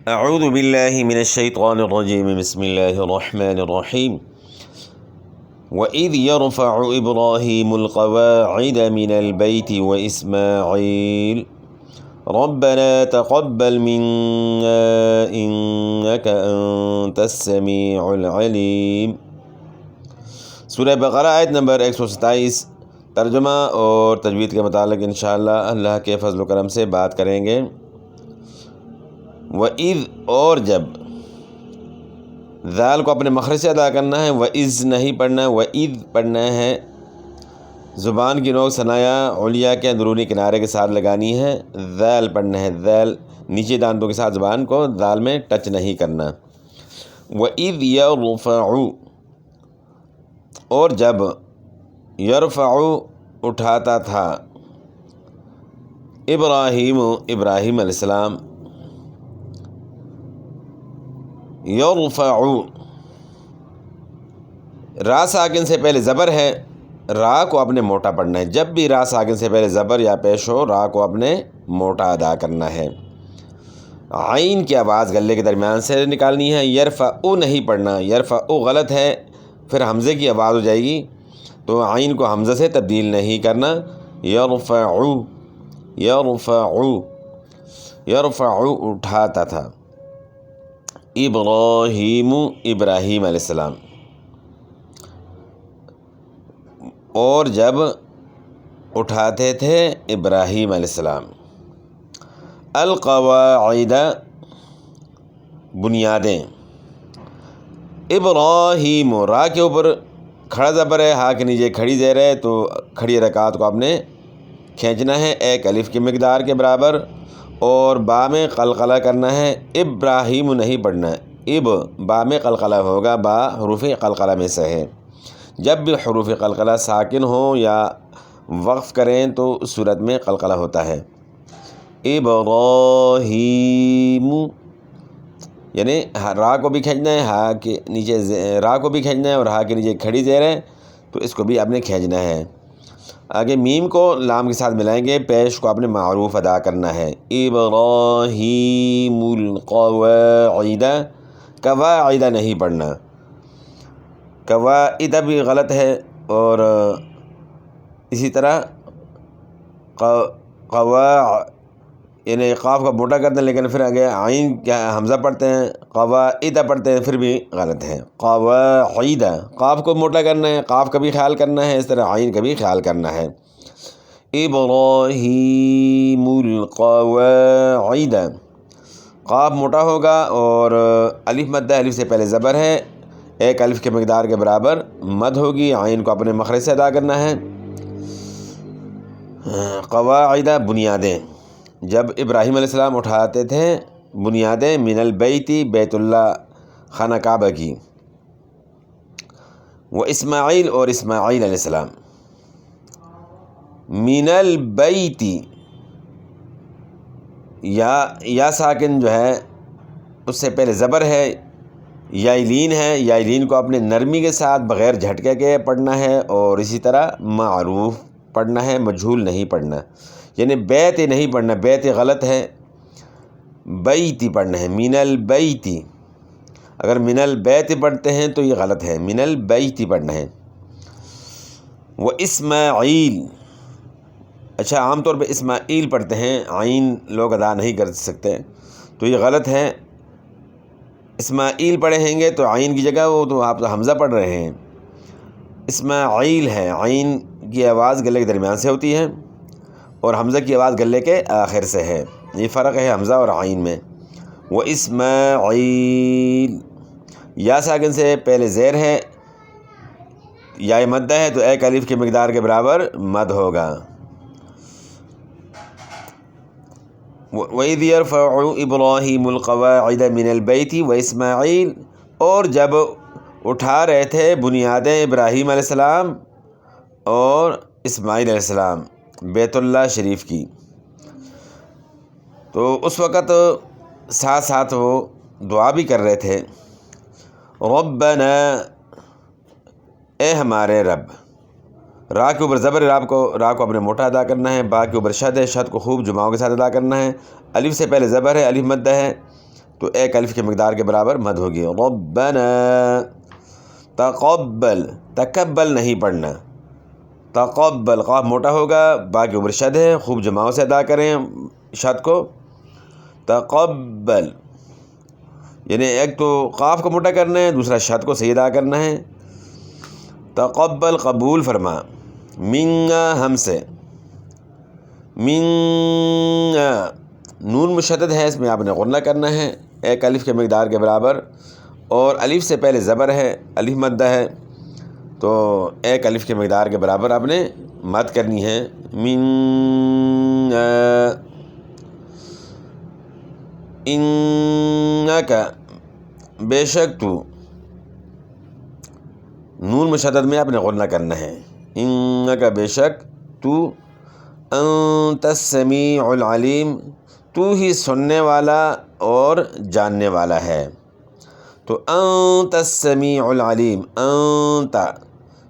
اعوذ باللہ من الشیطان الرجیم بسم اللہ الرحمن الرحیم وَإِذْ يَرْفَعُ إِبْرَاهِيمُ الْقَوَاعِدَ مِنَ الْبَيْتِ وَإِسْمَاعِيلُ رَبَّنَا تَقَبَّلْ مِنَّا إِنَّكَ أَنْتَ السَّمِيعُ الْعَلِيمُ۔ سورہ بقرہ آیت نمبر 127 ترجمہ اور تجوید کے متعلق انشاءاللہ اللہ کے فضل و کرم سے بات کریں گے۔ وَإِذْ اور جب، ذال کو اپنے مخرج سے ادا کرنا ہے، وَإِذْ نہیں پڑھنا ہے، وَإِذْ پڑھنا ہے۔ زبان کی نوک ثنایا علیا کے اندرونی کنارے کے ساتھ لگانی ہے، ذال پڑھنا ہے، ذال نیچے دانتوں کے ساتھ زبان کو ذال میں ٹچ نہیں کرنا۔ وَإِذْ يَرْفَعُ اور جب، یرفع اٹھاتا تھا، ابراہیم ابراہیم علیہ السلام، یرفع را ساکن سے پہلے زبر ہے، را کو اپنے موٹا پڑھنا ہے۔ جب بھی را ساکن سے پہلے زبر یا پیش ہو، را کو اپنے موٹا ادا کرنا ہے۔ عین کی آواز گلے کے درمیان سے نکالنی ہے، یرفع نہیں پڑھنا، یرفع غلط ہے، پھر حمزے کی آواز ہو جائے گی، تو عین کو حمزہ سے تبدیل نہیں کرنا۔ یرفع یرفع یرفع اٹھاتا تھا، ابراہیم ابراہیم علیہ السلام، اور جب اٹھاتے تھے ابراہیم علیہ السلام، القواعد بنیادیں، ابراہیم را کے اوپر کھڑا زبر ہے، ہا کے نیچے کھڑی زیر ہے، تو کھڑی حرکات کو آپ نے کھینچنا ہے ایک الف کی مقدار کے برابر، اور با میں قلقلہ کرنا ہے۔ ابراہیم نہیں پڑھنا ہے، با میں قلقلہ ہوگا، با حروف قلقلہ میں سے ہے۔ جب بھی حروف قلقلہ ساکن ہوں یا وقف کریں تو اس صورت میں قلقلہ ہوتا ہے۔ ابراہیم، یعنی را کو بھی کھینچنا ہے، ہا کے نیچے را کو بھی کھینچنا ہے، اور ہا کے نیچے کھڑی زیر ہے، تو اس کو بھی آپ نے کھینچنا ہے۔ آگے میم کو لام کے ساتھ ملائیں گے، پیش کو آپ نے معروف ادا کرنا ہے۔ ابراہیم القواعد، قواعد نہیں پڑھنا، قواعد بھی غلط ہے، اور اسی طرح یعنی قاف کا موٹا کرتے ہیں، لیکن پھر آگے عین کیا حمزہ پڑھتے ہیں، قواعد پڑھتے ہیں، پھر بھی غلط ہے۔ قواعد، قاف کو موٹا کرنا ہے، قاف کا بھی خیال کرنا ہے، اس طرح عین کا بھی خیال کرنا ہے۔ ابراہیم القواعد، قاف موٹا ہوگا اور الف مد ہے، الف سے پہلے زبر ہے، ایک الف کے مقدار کے برابر مد ہوگی، عین کو اپنے مخرج سے ادا کرنا ہے۔ قواعد بنیادیں، جب ابراہیم علیہ السلام اٹھاتے تھے بنیادیں، من البیت بیت اللہ خانہ کعبہ کی، وہ اسماعیل اور اسماعیل علیہ السلام، من البیت، یا ساکن جو ہے اس سے پہلے زبر ہے، یائلین ہے، یائلین کو اپنے نرمی کے ساتھ بغیر جھٹکے کے پڑھنا ہے، اور اسی طرح معروف پڑھنا ہے، مجہول نہیں پڑھنا، یعنی بیت نہیں پڑھنا، بیت غلط ہے، بیتی پڑھنا ہے، من البیتی۔ اگر من البیت پڑھتے ہیں تو یہ غلط ہے، من البیتی پڑھنا ہے۔ وہ اسماعیل، اچھا عام طور پہ اسماعیل پڑھتے ہیں، عین لوگ ادا نہیں کر سکتے، تو یہ غلط ہے۔ اسماعیل پڑھیں گے تو عین کی جگہ وہ تو آپ حمزہ پڑھ رہے ہیں، اسماعیل ہے، عین کی آواز گلے کے درمیان سے ہوتی ہے، اور حمزہ کی آواز گلے کے آخر سے ہے، یہ فرق ہے حمزہ اور عین میں۔ وہ اسماعیل، یا ساکن سے پہلے زیر ہے، یا مدہ ہے تو ایک الف کی مقدار کے برابر مد ہوگا۔ وَإِذْ يَرْفَعُ إِبْرَاهِيمُ الْقَوَاعِدَ مِنَ الْبَيْتِ وَإِسْمَاعِيلُ اور جب اٹھا رہے تھے بنیادیں ابراہیم علیہ السلام اور اسماعیل علیہ السلام بیت اللہ شریف کی، تو اس وقت ساتھ ساتھ وہ دعا بھی کر رہے تھے، ربنا، اے ہمارے رب، را کے اوپر زبر، را کو اپنے موٹا ادا کرنا ہے، با کے اوپر شد ہے، شد کو خوب جماؤں کے ساتھ ادا کرنا ہے، الف سے پہلے زبر ہے، الف مد ہے، تو ایک الف کی مقدار کے برابر مد ہوگی. ربنا تقبل، تقبل نہیں پڑھنا، تقبل قاف موٹا ہوگا، با کے اوپر شد ہے، خوب جماعت سے ادا کریں شد کو. تقبل یعنی ایک تو قاف کو موٹا کرنا ہے، دوسرا شد کو صحیح ادا کرنا ہے. تقبل قبول فرما، منا ہم سے، منا نون مشدد ہے، اس میں آپ نے غنہ کرنا ہے ایک الف کے مقدار کے برابر، اور الف سے پہلے زبر ہے، الف مدہ ہے، تو ایک الف کے مقدار کے برابر آپ نے مد کرنی ہے. منا انکا بے شک تو، نون مشدد میں آپ نے غنہ کرنا ہے. انکا بے شک تو، انت السمیع العلیم تو ہی سننے والا اور جاننے والا ہے. تو انت السمیع العلیم، انت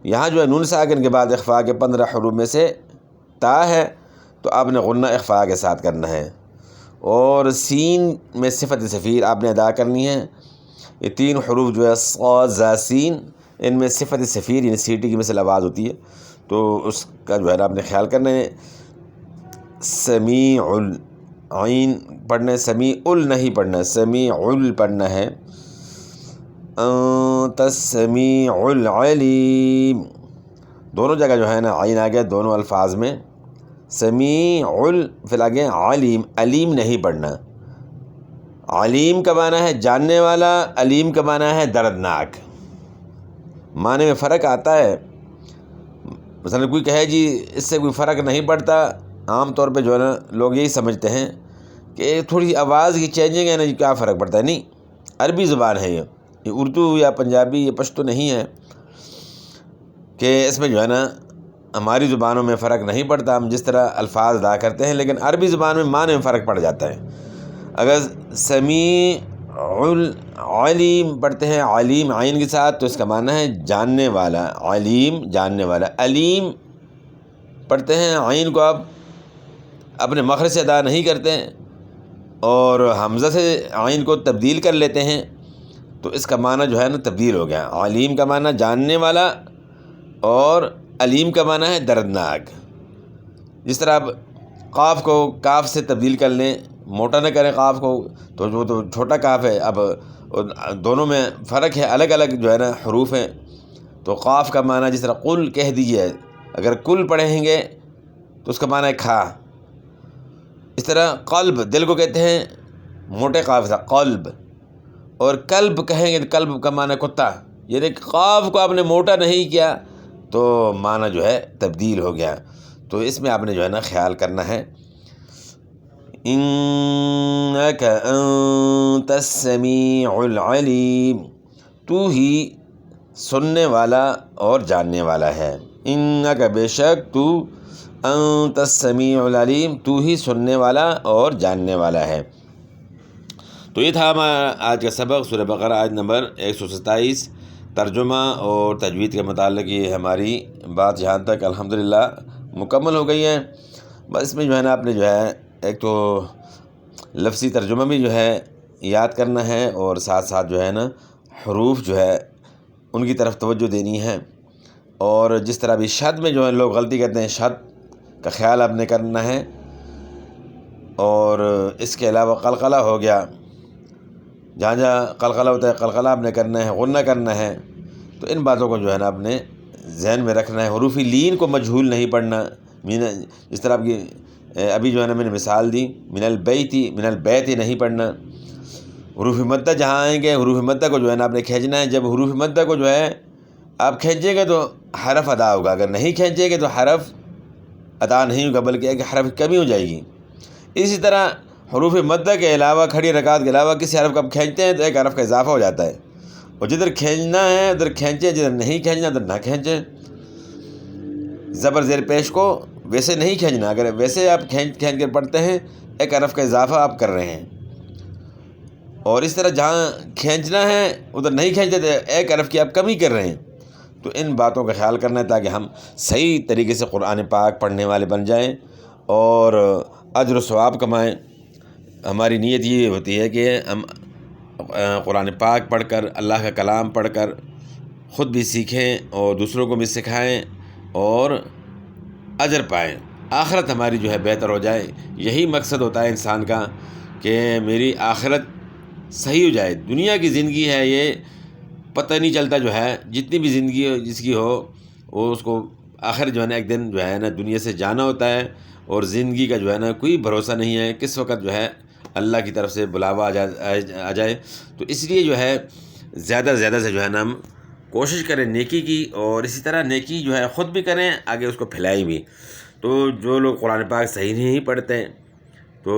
یہاں جو ہے نون ساکن کے بعد اخفاء کے 15 حروف میں سے تا ہے، تو آپ نے غنہ اخفاء کے ساتھ کرنا ہے. اور سین میں صفت صفیر آپ نے ادا کرنی ہے. یہ 3 حروف جو ہے صاد ذا سین، ان میں صفت صفیر یعنی سیٹی کی مثل آواز ہوتی ہے، تو اس کا جو ہے نا آپ نے خیال کرنا ہے. سمیع العین پڑھنا ہے، سمیع ال نہیں پڑھنا ہے، سمیع ال پڑھنا ہے. انت السمیع العلیم دونوں جگہ جو ہے نا عین آ گیا دونوں الفاظ میں. سمیع پھر آگے علیم، علیم نہیں پڑھنا. علیم کا معنی ہے جاننے والا، علیم کا معنی ہے دردناک. معنی میں فرق آتا ہے. مثلا کوئی کہے جی اس سے کوئی فرق نہیں پڑتا، عام طور پہ جو ہے نا لوگ یہی سمجھتے ہیں کہ تھوڑی آواز کی چینجنگ ہے نا جی کیا فرق پڑتا ہے. نہیں، عربی زبان ہے، یہ اردو یا پنجابی یا پشتو نہیں ہے کہ اس میں جو ہے نا ہماری زبانوں میں فرق نہیں پڑتا، ہم جس طرح الفاظ ادا کرتے ہیں، لیکن عربی زبان میں معنی میں فرق پڑ جاتا ہے. اگر سمیع علیم پڑھتے ہیں علیم عین کے ساتھ تو اس کا معنی ہے جاننے والا، علیم جاننے والا. علیم پڑھتے ہیں عین کو آپ اپنے مخرج سے ادا نہیں کرتے ہیں اور حمزہ سے عین کو تبدیل کر لیتے ہیں، تو اس کا معنی جو ہے نا تبدیل ہو گیا. علیم کا معنی جاننے والا اور علیم کا معنی ہے دردناک. جس طرح آپ قاف کو کاف سے تبدیل کر لیں، موٹا نہ کریں قاف کو، تو جو تو چھوٹا کاف ہے، اب دونوں میں فرق ہے، الگ الگ جو ہے نا حروف ہیں. تو قاف کا معنی جس طرح قل کہہ دیجئے، اگر کل پڑھیں گے تو اس کا معنی ہے کھا. اس طرح قلب دل کو کہتے ہیں موٹے قاف سے قلب، اور کلب کہیں گے تو کلب کا معنی کتا. یعنی قاف کو آپ نے موٹا نہیں کیا تو معنی جو ہے تبدیل ہو گیا. تو اس میں آپ نے جو ہے نا خیال کرنا ہے. انک انت السمیع العلیم تو ہی سننے والا اور جاننے والا ہے. انک بے شک تو، انت السمیع العلیم تو ہی سننے والا اور جاننے والا ہے. تو یہ تھا ہمارا آج کا سبق سورہ بقرہ آیت نمبر 127. ترجمہ اور تجوید کے متعلق یہ ہماری بات یہاں تک الحمدللہ مکمل ہو گئی ہے. بس اس میں جو ہے نا آپ نے جو ہے ایک تو لفظی ترجمہ بھی جو ہے یاد کرنا ہے، اور ساتھ ساتھ جو ہے نا حروف جو ہے ان کی طرف توجہ دینی ہے. اور جس طرح بھی شد میں جو ہے لوگ غلطی کرتے ہیں، شد کا خیال آپ نے کرنا ہے. اور اس کے علاوہ قلقلہ ہو گیا، جہاں جہاں قلقلہ ہوتا ہے قلقلہ آپ نے کرنا ہے، غنہ کرنا ہے. تو ان باتوں کو جو ہے نا آپ نے ذہن میں رکھنا ہے. حروف لین کو مجہول نہیں پڑھنا. جس طرح آپ کی ابھی جو ہے نا میں نے مثال دی، من البیتی، من البیت نہیں پڑھنا. حروف مدہ جہاں آئیں گے حروف مدہ کو جو ہے نا آپ نے کھینچنا ہے. جب حروف مدہ کو جو ہے آپ کھینچیں گے تو حرف ادا ہوگا، اگر نہیں کھینچیں گے تو حرف ادا نہیں ہوگا بلکہ ایک حرف کمی ہو جائے گی. اسی طرح حروف مدہ کے علاوہ کھڑی رکعت کے علاوہ کسی حرف کو آپ کھینچتے ہیں تو ایک حرف کا اضافہ ہو جاتا ہے. اور جدھر کھینچنا ہے ادھر کھینچیں، جدھر نہیں کھینچنا ادھر نہ کھینچیں. زبر زیر پیش کو ویسے نہیں کھینچنا، اگر ویسے آپ کھینچ کر پڑھتے ہیں ایک حرف کا اضافہ آپ کر رہے ہیں. اور اس طرح جہاں کھینچنا ہے ادھر نہیں کھینچتے تو ایک حرف کی آپ کمی کر رہے ہیں. تو ان باتوں کا خیال کرنا ہے تاکہ ہم صحیح طریقے سے قرآن پاک پڑھنے والے بن جائیں اور اجر و ثواب کمائیں. ہماری نیت یہ ہوتی ہے کہ ہم قرآن پاک پڑھ کر، اللہ کا کلام پڑھ کر خود بھی سیکھیں اور دوسروں کو بھی سکھائیں اور اجر پائیں، آخرت ہماری جو ہے بہتر ہو جائے۔ یہی مقصد ہوتا ہے انسان کا کہ میری آخرت صحیح ہو جائے۔ دنیا کی زندگی ہے یہ پتہ نہیں چلتا، جو ہے جتنی بھی زندگی جس کی ہو وہ اس کو آخر جو ہے نا ایک دن جو ہے نا دنیا سے جانا ہوتا ہے، اور زندگی کا جو ہے نا کوئی بھروسہ نہیں ہے کس وقت جو ہے اللہ کی طرف سے بلاوا آ جائے۔ تو اس لیے جو ہے زیادہ سے زیادہ سے جو ہے نا ہم کوشش کریں نیکی کی، اور اسی طرح نیکی جو ہے خود بھی کریں، آگے اس کو پھیلائیں بھی۔ تو جو لوگ قرآن پاک صحیح نہیں پڑھتے تو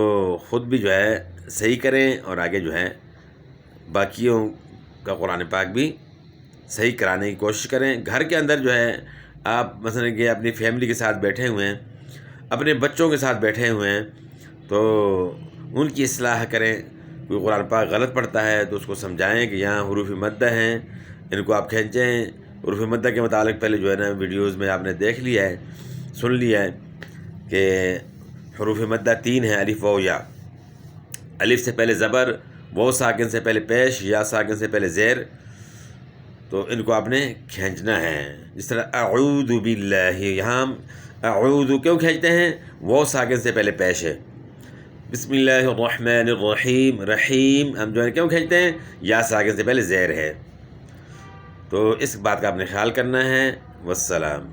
خود بھی جو ہے صحیح کریں، اور آگے جو ہے باقیوں کا قرآن پاک بھی صحیح کرانے کی کوشش کریں۔ گھر کے اندر جو ہے آپ مثلا کہ اپنی فیملی کے ساتھ بیٹھے ہوئے ہیں، اپنے بچوں کے ساتھ بیٹھے ہوئے ہیں، تو ان کی اصلاح کریں۔ کوئی قرآن پاک غلط پڑھتا ہے تو اس کو سمجھائیں کہ یہاں حروف مدہ ہیں، ان کو آپ کھینچیں۔ حروف مدہ کے متعلق پہلے جو ہے نا ویڈیوز میں آپ نے دیکھ لیا ہے، سن لیا ہے کہ حروف مدہ 3 ہیں، الف واو یا۔ الف سے پہلے زبر، واو ساکن سے پہلے پیش، یا ساکن سے پہلے زیر، تو ان کو آپ نے کھینچنا ہے۔ جس طرح اعوذ باللہ، یہاں اعوذ کیوں کھینچتے ہیں؟ واو ساکن سے پہلے پیش ہے۔ بسم اللہ الرحمن الرحیم، رحیم ہم جو ہے کیوں کھینچتے ہیں؟ یا ساکن سے پہلے زیر ہے۔ تو اس بات کا آپ نے خیال کرنا ہے۔ والسلام۔